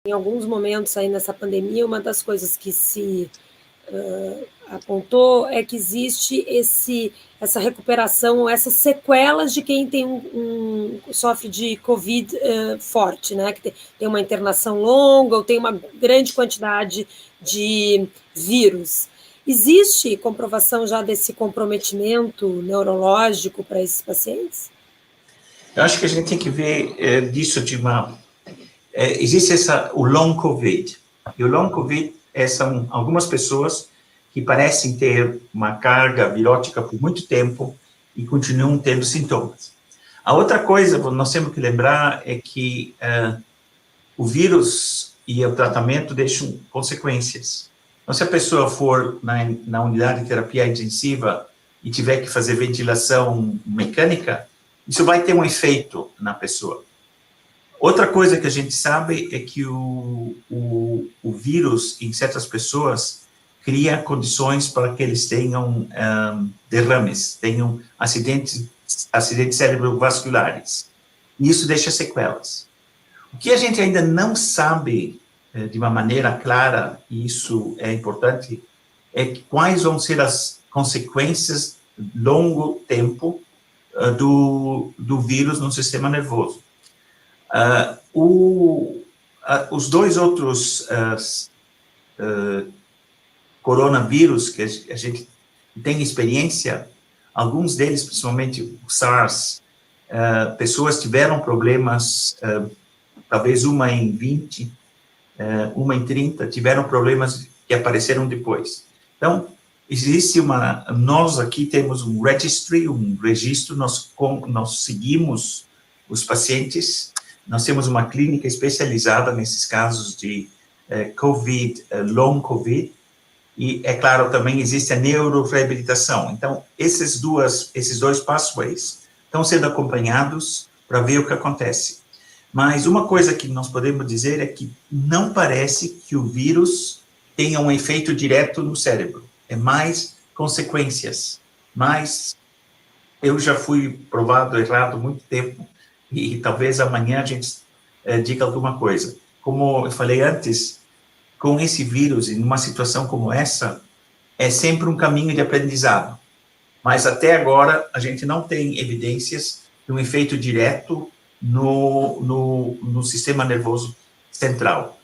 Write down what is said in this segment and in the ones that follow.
Em alguns momentos aí nessa pandemia, uma das coisas que se apontou é que existe essa recuperação, essas sequelas de quem sofre de Covid forte, né? Que tem uma internação longa ou tem uma grande quantidade de vírus. Existe comprovação já desse comprometimento neurológico para esses pacientes? Eu acho que a gente tem que ver disso de uma... existe o long COVID. E o long COVID são algumas pessoas que parecem ter uma carga virótica por muito tempo e continuam tendo sintomas. A outra coisa que nós temos que lembrar é que o vírus e o tratamento deixam consequências. Então, se a pessoa for na unidade de terapia intensiva e tiver que fazer ventilação mecânica, isso vai ter um efeito na pessoa. Outra coisa que a gente sabe é que o vírus, em certas pessoas, cria condições para que eles tenham derrames, tenham acidentes cerebrovasculares. E isso deixa sequelas. O que a gente ainda não sabe de uma maneira clara, e isso é importante, é quais vão ser as consequências longo tempo do vírus no sistema nervoso. Os dois outros coronavírus que a gente tem experiência, alguns deles, principalmente o SARS, pessoas tiveram problemas, talvez uma em 20, uma em 30, tiveram problemas que apareceram depois. Então, nós aqui temos um registry, um registro, nós seguimos os pacientes, nós temos uma clínica especializada nesses casos de COVID, long COVID, e, é claro, também existe a neuroreabilitação. Então, esses dois pathways estão sendo acompanhados para ver o que acontece. Mas uma coisa que nós podemos dizer é que não parece que o vírus tenha um efeito direto no cérebro. É mais consequências. Mas eu já fui provado errado há muito tempo e talvez amanhã a gente diga alguma coisa. Como eu falei antes, com esse vírus, em uma situação como essa, é sempre um caminho de aprendizado. Mas até agora a gente não tem evidências de um efeito direto no sistema nervoso central.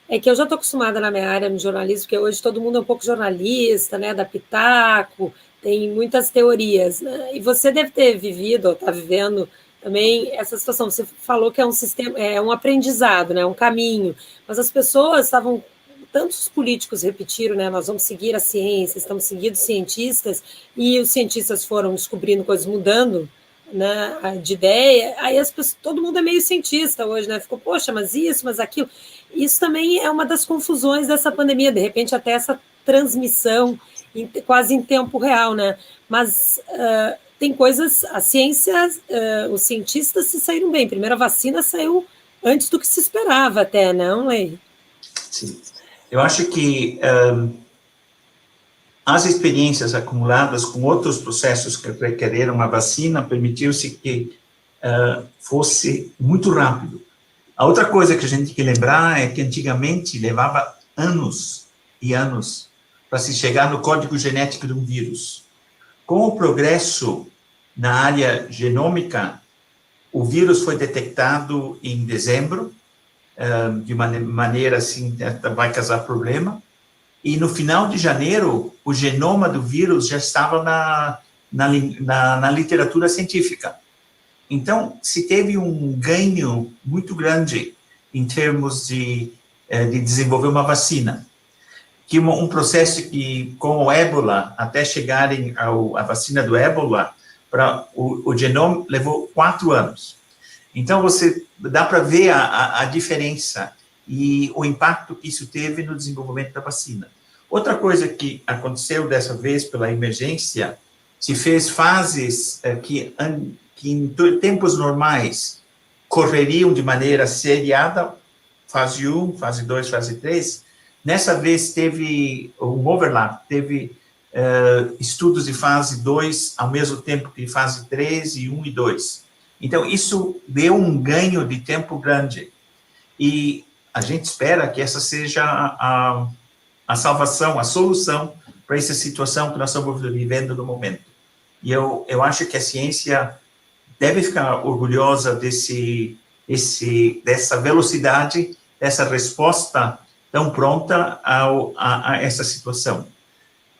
É que eu já estou acostumada na minha área, no jornalismo, porque hoje todo mundo é um pouco jornalista, né, da Pitaco, tem muitas teorias, né? E você deve ter vivido, ou está vivendo também essa situação. Você falou que é um sistema, é um aprendizado, né, um caminho, mas as pessoas estavam, tantos políticos repetiram, né, nós vamos seguir a ciência, estamos seguindo cientistas, e os cientistas foram descobrindo coisas, mudando, né, de ideia, aí todo mundo é meio cientista hoje, né? Ficou, poxa, mas isso, mas aquilo. Isso também é uma das confusões dessa pandemia, de repente até essa transmissão quase em tempo real, né? Mas tem coisas, a ciência, os cientistas se saíram bem. Primeiro, a vacina saiu antes do que se esperava até, não, Lei? Sim. Eu acho que as experiências acumuladas com outros processos que requereram a vacina permitiu-se que fosse muito rápido. A outra coisa que a gente tem que lembrar é que antigamente levava anos e anos para se chegar no código genético de um vírus. Com o progresso na área genômica, o vírus foi detectado em dezembro, de maneira assim, vai causar problema, e no final de janeiro, o genoma do vírus já estava na literatura científica. Então, se teve um ganho muito grande em termos de desenvolver uma vacina, que um processo que, com o ébola, até chegarem à vacina do ébola, o genoma levou 4 anos. Então, dá para ver a diferença e o impacto que isso teve no desenvolvimento da vacina. Outra coisa que aconteceu dessa vez pela emergência, se fez fases que em tempos normais correriam de maneira seriada, fase 1, fase 2, fase 3, nessa vez teve um overlap, teve estudos de fase 2 ao mesmo tempo que fase 3 e 1 e 2. Então, isso deu um ganho de tempo grande. E a gente espera que essa seja a salvação, a solução para essa situação que nós estamos vivendo no momento. E eu acho que a ciência deve ficar orgulhosa dessa velocidade, dessa resposta tão pronta a essa situação.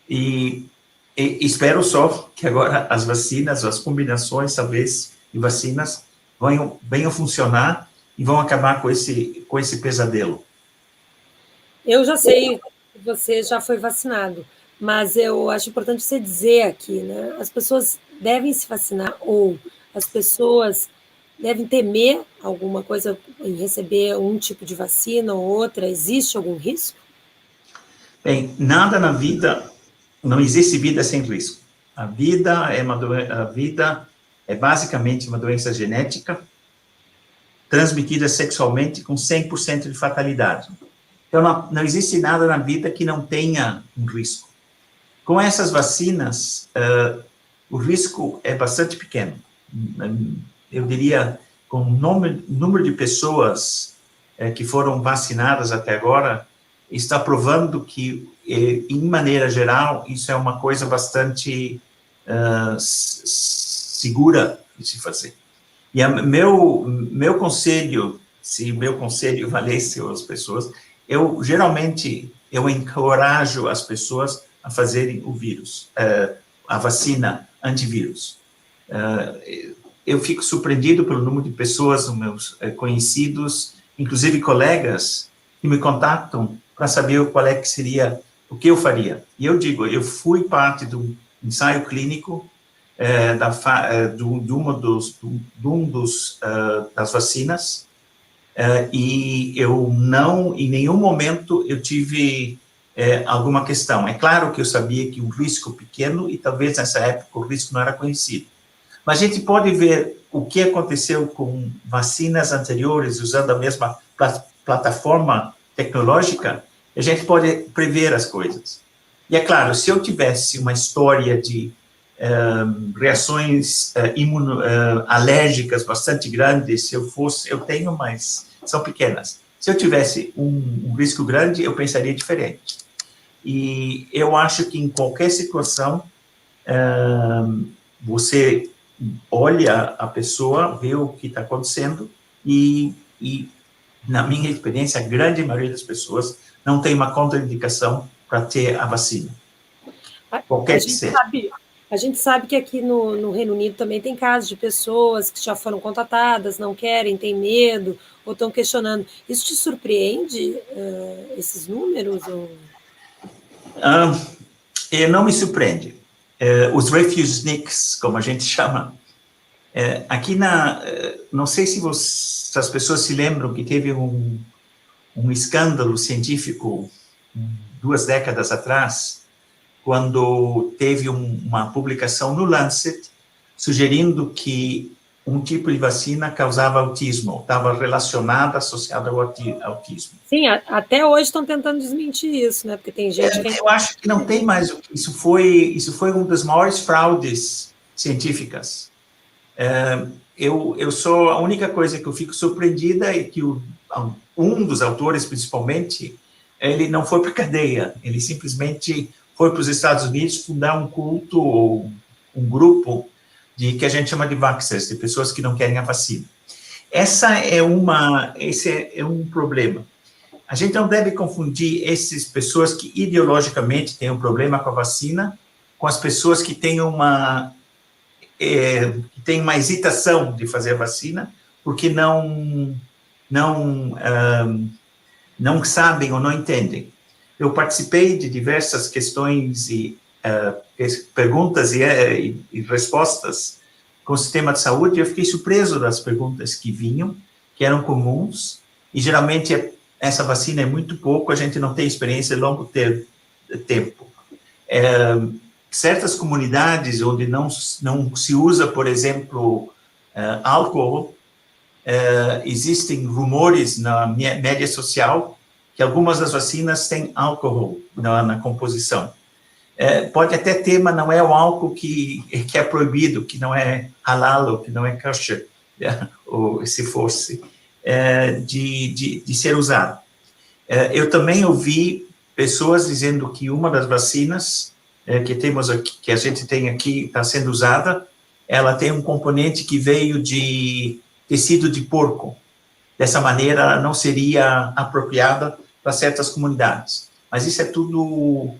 E espero só que agora as vacinas, as combinações, talvez, de vacinas venham funcionar e vão acabar com esse pesadelo. Eu já sei que você já foi vacinado, mas eu acho importante você dizer aqui, né? As pessoas devem se vacinar ou as pessoas devem temer alguma coisa em receber um tipo de vacina ou outra? Existe algum risco? Bem, nada na vida, não existe vida sem risco. A vida é basicamente uma doença genética transmitida sexualmente com 100% de fatalidade. Então, não existe nada na vida que não tenha um risco. Com essas vacinas, o risco é bastante pequeno. Eu diria, com o número de pessoas que foram vacinadas até agora, está provando que, em maneira geral, isso é uma coisa bastante segura de se fazer. E meu conselho, se meu conselho valesse às pessoas, geralmente eu encorajo as pessoas a fazerem o vírus, a vacina antivírus. Eu fico surpreendido pelo número de pessoas, meus conhecidos, inclusive colegas, que me contatam para saber qual é que seria, o que eu faria. E eu digo, eu fui parte do ensaio clínico das vacinas, e eu não, em nenhum momento, eu tive alguma questão. É claro que eu sabia que um risco pequeno, e talvez nessa época o risco não era conhecido. Mas a gente pode ver o que aconteceu com vacinas anteriores, usando a mesma plataforma tecnológica, a gente pode prever as coisas. E é claro, se eu tivesse uma história de reações alérgicas bastante grandes, eu tenho, mas são pequenas. Se eu tivesse um risco grande, eu pensaria diferente. E eu acho que em qualquer situação, você olha a pessoa, vê o que está acontecendo e, na minha experiência, a grande maioria das pessoas não tem uma contraindicação para ter a vacina. Qualquer que seja. A gente sabe que aqui no Reino Unido também tem casos de pessoas que já foram contatadas, não querem, têm medo, ou estão questionando. Isso te surpreende, esses números? Não me surpreende. Os refuseniks, como a gente chama, aqui não sei se as pessoas se lembram que teve um escândalo científico 2 décadas atrás, quando teve uma publicação no Lancet sugerindo que um tipo de vacina causava autismo, estava relacionada, associada ao autismo. Sim, até hoje estão tentando desmentir isso, né? Porque tem gente que... Eu acho que não tem mais. Isso foi uma das maiores fraudes científicas. A única coisa que eu fico surpreendida é que um dos autores, principalmente, ele não foi para a cadeia, ele simplesmente foi para os Estados Unidos fundar um culto ou um grupo que a gente chama de vaxxers, de pessoas que não querem a vacina. Esse é um problema. A gente não deve confundir essas pessoas que ideologicamente têm um problema com a vacina com as pessoas que têm uma hesitação de fazer a vacina porque não sabem ou não entendem. Eu participei de diversas questões e perguntas e respostas com o sistema de saúde, e eu fiquei surpreso das perguntas que vinham, que eram comuns, e geralmente essa vacina é muito pouco, a gente não tem experiência de longo tempo. Certas comunidades onde não se usa, por exemplo, álcool, existem rumores na média social que algumas das vacinas têm álcool na composição. Pode até ter, mas não é o álcool que é proibido, que não é halal, ou que não é kosher, ou se fosse, de ser usado. Eu também ouvi pessoas dizendo que uma das vacinas que temos aqui, que a gente tem aqui, está sendo usada, ela tem um componente que veio de tecido de porco. Dessa maneira, ela não seria apropriada para certas comunidades. Mas isso é tudo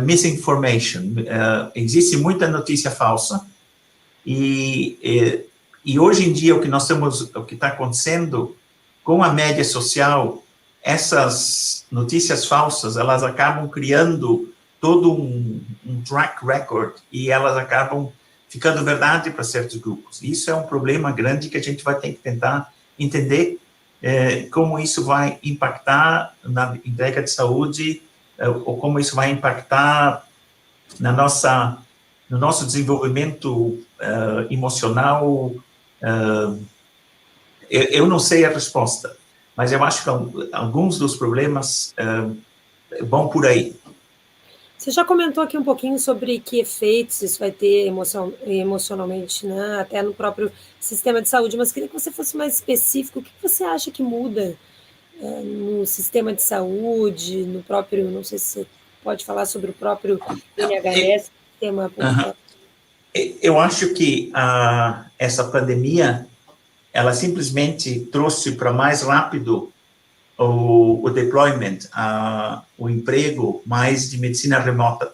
misinformation. Existe muita notícia falsa e hoje em dia o que está acontecendo com a média social, essas notícias falsas, elas acabam criando todo um track record e elas acabam ficando verdade para certos grupos. Isso é um problema grande que a gente vai ter que tentar entender como isso vai impactar na entrega de saúde ou como isso vai impactar no nosso desenvolvimento emocional. Eu não sei a resposta, mas eu acho que alguns dos problemas vão por aí. Você já comentou aqui um pouquinho sobre que efeitos isso vai ter emocionalmente, né, até no próprio sistema de saúde, mas queria que você fosse mais específico. O que você acha que muda no sistema de saúde, no próprio, não sei se você pode falar sobre o próprio NHS, sistema público? Eu acho que essa pandemia, ela simplesmente trouxe para mais rápido o deployment, o emprego mais de medicina remota,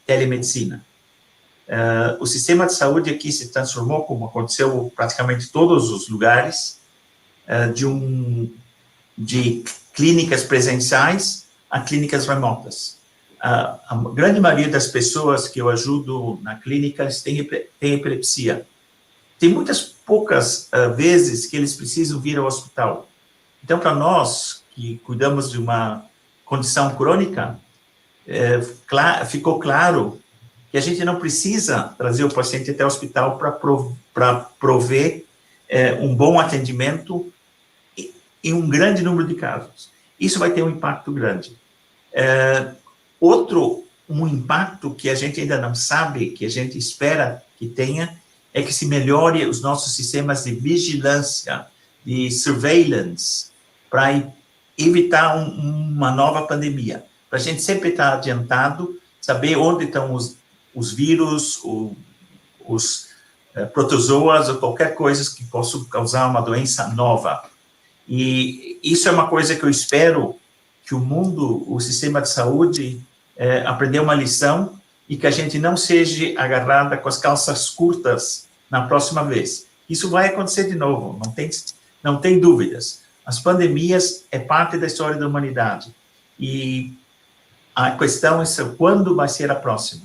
telemedicina. O sistema de saúde aqui se transformou, como aconteceu praticamente em todos os lugares, de clínicas presenciais a clínicas remotas. A grande maioria das pessoas que eu ajudo na clínica tem epilepsia. Tem poucas vezes que eles precisam vir ao hospital. Então, para nós, que cuidamos de uma condição crônica, ficou claro que a gente não precisa trazer o paciente até o hospital para prover um bom atendimento em um grande número de casos. Isso vai ter um impacto grande. Um impacto que a gente ainda não sabe, que a gente espera que tenha, é que se melhore os nossos sistemas de vigilância, de surveillance, para evitar uma nova pandemia. Para a gente sempre estar adiantado, saber onde estão os vírus, os protozoas ou qualquer coisa que possa causar uma doença nova. E isso é uma coisa que eu espero que o sistema de saúde aprendeu uma lição e que a gente não seja agarrada com as calças curtas na próxima vez. Isso vai acontecer de novo, não tem dúvidas. As pandemias é parte da história da humanidade. E a questão é quando vai ser a próxima.